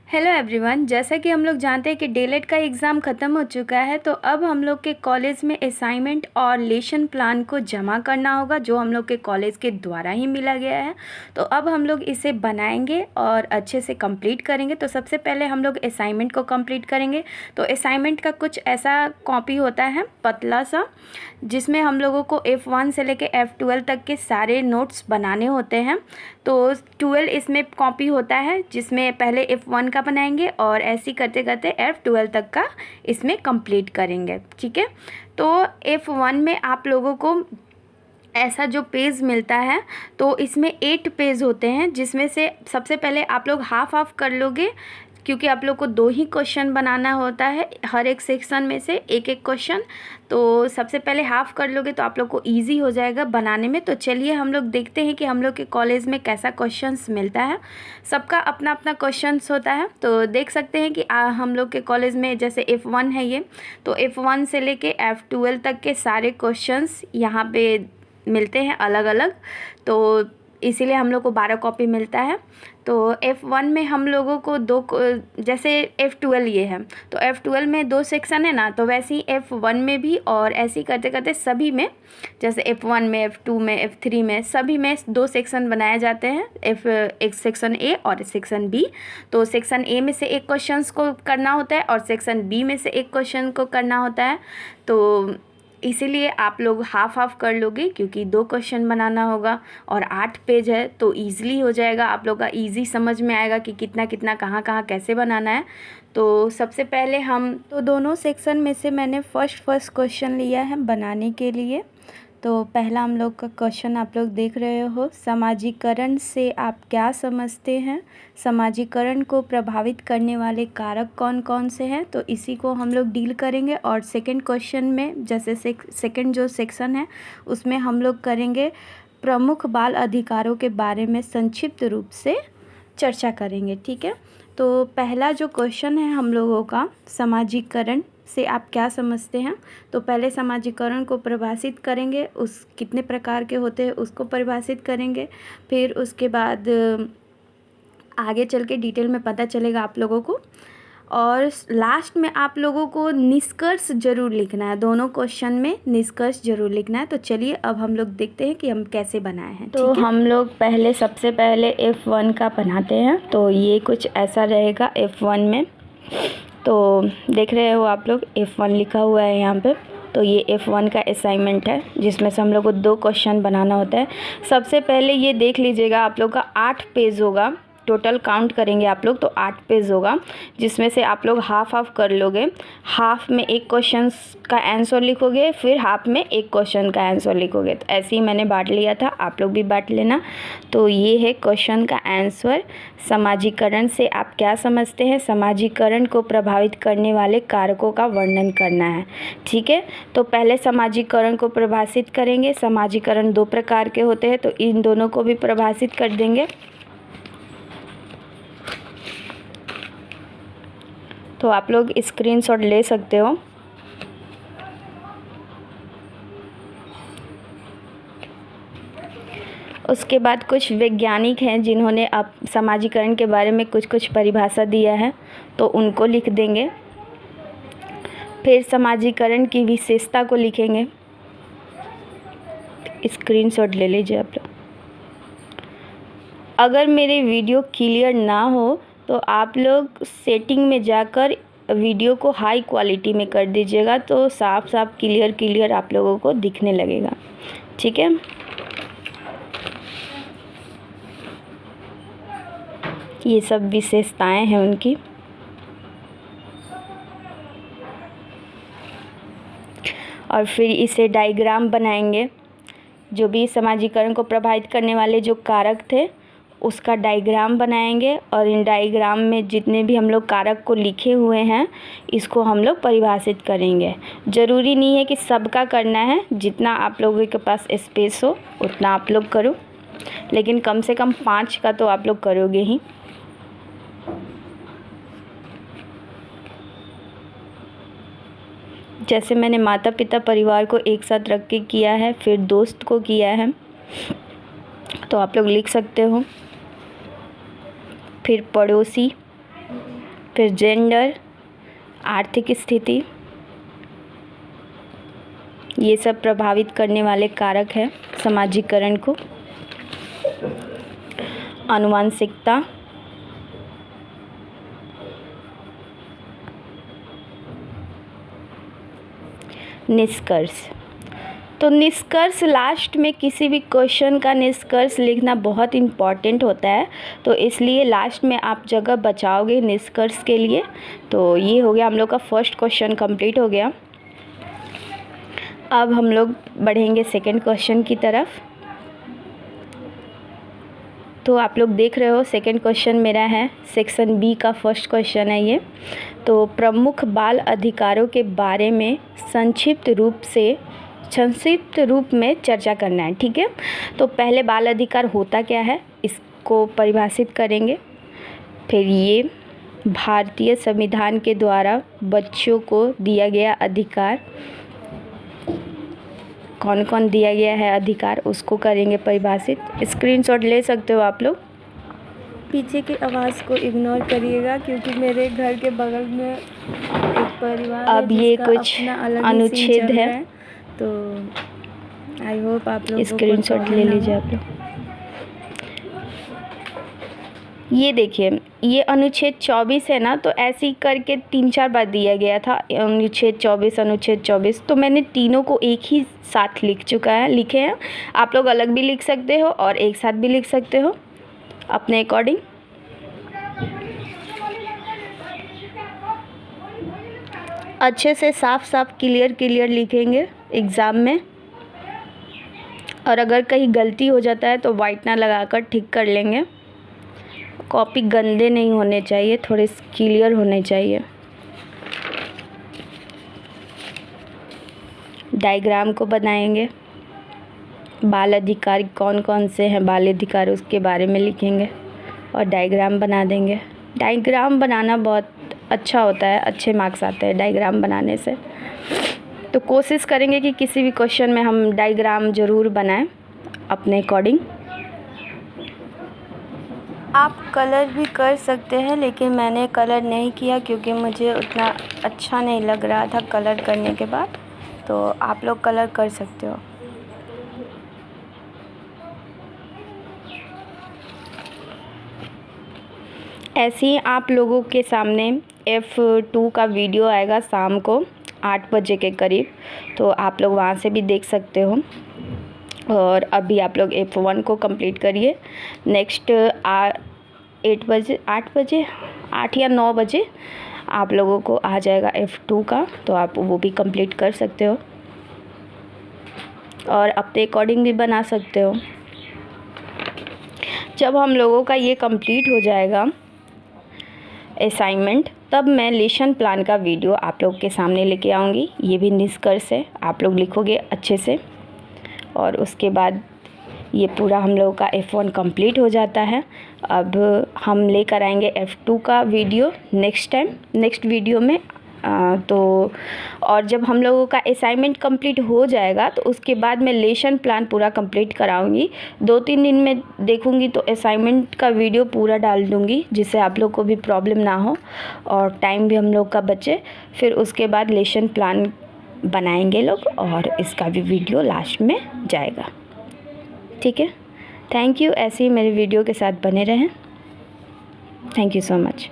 Hello everyone, जैसा कि हम लोग जानते हैं कि डीएलएड का एग्ज़ाम ख़त्म हो चुका है। तो अब हम लोग के कॉलेज में असाइनमेंट और लेसन प्लान को जमा करना होगा, जो हम लोग के कॉलेज के द्वारा ही मिला गया है। तो अब हम लोग इसे बनाएंगे और अच्छे से कंप्लीट करेंगे। तो सबसे पहले हम लोग असाइनमेंट को कंप्लीट करेंगे। तो असाइनमेंट का कुछ ऐसा कॉपी होता है पतला सा, जिसमें हम लोगों को F1 से लेके F12 तक के सारे नोट्स बनाने होते हैं। तो 12 इसमें कॉपी होता है, जिसमें पहले F1 का बनाएंगे और ऐसे करते करते F12 तक का इसमें कंप्लीट करेंगे। ठीक है, तो F1 में आप लोगों को ऐसा जो पेज मिलता है, तो इसमें 8 पेज होते हैं, जिसमें से सबसे पहले आप लोग हाफ हाफ कर लोगे, क्योंकि आप लोग को 2 ही क्वेश्चन बनाना होता है, हर एक सेक्शन में से एक एक क्वेश्चन। तो सबसे पहले हाफ़ कर लोगे तो आप लोग को इजी हो जाएगा बनाने में। तो चलिए हम लोग देखते हैं कि हम लोग के कॉलेज में कैसा क्वेश्चंस मिलता है। सबका अपना अपना क्वेश्चंस होता है। तो देख सकते हैं कि हम लोग के कॉलेज में जैसे F1 है ये, तो F1 से लेके F12 तक के सारे क्वेश्चंस यहाँ पे मिलते हैं अलग अलग। तो इसीलिए हम लोग को 12 कॉपी मिलता है। तो F1 में हम लोगों को जैसे F12 ये है, तो F12 में 2 सेक्शन है ना, तो वैसे ही F1 में भी, और ऐसे ही करते करते सभी में, जैसे F1 में, F2 में, F3 में, सभी में 2 सेक्शन बनाए जाते हैं, एक सेक्शन A और सेक्शन B। तो सेक्शन A में से एक क्वेश्चन को करना होता है और सेक्शन B में से एक क्वेश्चन को करना होता है। तो इसीलिए आप लोग हाफ़ हाफ़ कर लोगे, क्योंकि 2 क्वेश्चन बनाना होगा और 8 पेज है, तो ईज़िली हो जाएगा। आप लोग का ईज़ी समझ में आएगा कि कितना कितना कहाँ कहाँ कैसे बनाना है। तो सबसे पहले हम दोनों सेक्शन में से मैंने फर्स्ट क्वेश्चन लिया है बनाने के लिए। तो पहला हम लोग का क्वेश्चन आप लोग देख रहे हो, समाजीकरण से आप क्या समझते हैं? समाजीकरण को प्रभावित करने वाले कारक कौन कौन से हैं? तो इसी को हम लोग डील करेंगे। और सेकंड क्वेश्चन में, जैसे सेकंड जो सेक्शन है, उसमें हम लोग करेंगे प्रमुख बाल अधिकारों के बारे में संक्षिप्त रूप से चर्चा करेंगे। ठीक है, तो पहला जो क्वेश्चन है हम लोगों का, समाजीकरण से आप क्या समझते हैं? तो पहले समाजीकरण को परिभाषित करेंगे, उस कितने प्रकार के होते हैं उसको परिभाषित करेंगे। फिर उसके बाद आगे चल के डिटेल में पता चलेगा आप लोगों को। और लास्ट में आप लोगों को निष्कर्ष ज़रूर लिखना है, दोनों क्वेश्चन में निष्कर्ष ज़रूर लिखना है। तो चलिए अब हम लोग देखते हैं कि हम कैसे बनाए हैं। तो हम लोग सबसे पहले F1 का बनाते हैं। तो ये कुछ ऐसा रहेगा F1 में। तो देख रहे हो आप लोग, F1 लिखा हुआ है यहाँ पे। तो ये F1 का असाइनमेंट है, जिसमें से हम लोग को 2 क्वेश्चन बनाना होता है। सबसे पहले ये देख लीजिएगा, आप लोग का 8 पेज होगा, टोटल काउंट करेंगे आप लोग तो 8 पेज होगा, जिसमें से आप लोग हाफ़ हाफ़ कर लोगे। हाफ़ में एक क्वेश्चन का आंसर लिखोगे, फिर हाफ़ में एक क्वेश्चन का आंसर लिखोगे। तो ऐसे ही मैंने बांट लिया था, आप लोग भी बांट लेना। तो ये है क्वेश्चन का आंसर, समाजीकरण से आप क्या समझते हैं? समाजीकरण को प्रभावित करने वाले कारकों का वर्णन करना है। ठीक है, तो पहले समाजीकरण को परिभाषित करेंगे। समाजीकरण 2 प्रकार के होते हैं, तो इन दोनों को भी परिभाषित कर देंगे। तो आप लोग स्क्रीनशॉट ले सकते हो। उसके बाद कुछ वैज्ञानिक हैं जिन्होंने अब समाजीकरण के बारे में कुछ कुछ परिभाषा दिया है, तो उनको लिख देंगे। फिर समाजीकरण की विशेषता को लिखेंगे। स्क्रीनशॉट ले लीजिए आप लोग। अगर मेरे वीडियो क्लियर ना हो तो आप लोग सेटिंग में जाकर वीडियो को हाई क्वालिटी में कर दीजिएगा, तो साफ साफ क्लियर आप लोगों को दिखने लगेगा। ठीक है, ये सब विशेषताएं हैं उनकी। और फिर इसे डायग्राम बनाएंगे, जो भी समाजीकरण को प्रभावित करने वाले जो कारक थे उसका डायग्राम बनाएंगे। और इन डायग्राम में जितने भी हम लोग कारक को लिखे हुए हैं, इसको हम लोग परिभाषित करेंगे। ज़रूरी नहीं है कि सबका करना है, जितना आप लोगों के पास स्पेस हो उतना आप लोग करो, लेकिन कम से कम 5 का तो आप लोग करोगे ही। जैसे मैंने माता पिता परिवार को एक साथ रख के किया है, फिर दोस्त को किया है, तो आप लोग लिख सकते हो। फिर पड़ोसी, फिर जेंडर, आर्थिक स्थिति, ये सब प्रभावित करने वाले कारक है समाजीकरण को। आनुवंशिकता, निष्कर्ष। तो निष्कर्ष लास्ट में किसी भी क्वेश्चन का निष्कर्ष लिखना बहुत इम्पॉर्टेंट होता है, तो इसलिए लास्ट में आप जगह बचाओगे निष्कर्ष के लिए। तो ये हो गया हम लोग का फर्स्ट क्वेश्चन कंप्लीट हो गया। अब हम लोग बढ़ेंगे सेकंड क्वेश्चन की तरफ। तो आप लोग देख रहे हो सेकंड क्वेश्चन मेरा है सेक्शन बी का फर्स्ट क्वेश्चन है ये। तो प्रमुख बाल अधिकारों के बारे में संक्षिप्त रूप में चर्चा करना है, ठीक है। तो पहले बाल अधिकार होता क्या है इसको परिभाषित करेंगे। फिर ये भारतीय संविधान के द्वारा बच्चों को दिया गया अधिकार, कौन कौन दिया गया है अधिकार उसको करेंगे परिभाषित। स्क्रीनशॉट ले सकते हो आप लोग। पीछे की आवाज़ को इग्नोर करिएगा क्योंकि मेरे घर के बगल में एक परिवार अब ये कुछ अनुच्छेद है, तो आई होप आप लोग स्क्रीनशॉट ले लीजिए आप लोग। ये देखिए ये अनुच्छेद 24 है ना, तो ऐसे ही करके 3-4 बार दिया गया था अनुच्छेद 24। तो मैंने तीनों को एक ही साथ लिखे हैं। आप लोग अलग भी लिख सकते हो और एक साथ भी लिख सकते हो अपने अकॉर्डिंग। अच्छे से साफ क्लियर लिखेंगे एग्ज़ाम में, और अगर कहीं गलती हो जाता है तो वाइटनर लगाकर ठीक कर लेंगे। कॉपी गंदे नहीं होने चाहिए, थोड़े क्लियर होने चाहिए। डायग्राम को बनाएंगे, बाल अधिकार कौन कौन से हैं बाल अधिकार उसके बारे में लिखेंगे और डायग्राम बना देंगे। डायग्राम बनाना बहुत अच्छा होता है, अच्छे मार्क्स आते हैं डायग्राम बनाने से। तो कोशिश करेंगे कि किसी भी क्वेश्चन में हम डायग्राम ज़रूर बनाएं अपने अकॉर्डिंग। आप कलर भी कर सकते हैं, लेकिन मैंने कलर नहीं किया क्योंकि मुझे उतना अच्छा नहीं लग रहा था कलर करने के बाद। तो आप लोग कलर कर सकते हो। ऐसे ही आप लोगों के सामने F2 का वीडियो आएगा शाम को 8 बजे के करीब, तो आप लोग वहाँ से भी देख सकते हो। और अभी आप लोग F1 को कंप्लीट करिए। नेक्स्ट 8 या 9 बजे आप लोगों को आ जाएगा F2 का, तो आप वो भी कंप्लीट कर सकते हो और अपने अकॉर्डिंग भी बना सकते हो। जब हम लोगों का ये कंप्लीट हो जाएगा असाइनमेंट, तब मैं लेसन प्लान का वीडियो आप लोग के सामने लेके आऊँगी। ये भी निष्कर्ष है, आप लोग लिखोगे अच्छे से। और उसके बाद ये पूरा हम लोगों का F1 कंप्लीट हो जाता है। अब हम लेकर आएंगे F2 का वीडियो नेक्स्ट वीडियो में। तो और जब हम लोगों का असाइनमेंट कंप्लीट हो जाएगा तो उसके बाद मैं लेसन प्लान पूरा कंप्लीट कराऊंगी। 2-3 दिन में देखूंगी तो असाइनमेंट का वीडियो पूरा डाल दूंगी, जिससे आप लोग को भी प्रॉब्लम ना हो और टाइम भी हम लोग का बचे। फिर उसके बाद लेसन प्लान बनाएंगे लोग और इसका भी वीडियो लास्ट में जाएगा, ठीक है। Thank you. ऐसे ही मेरे वीडियो के साथ बने रहें। Thank you so much.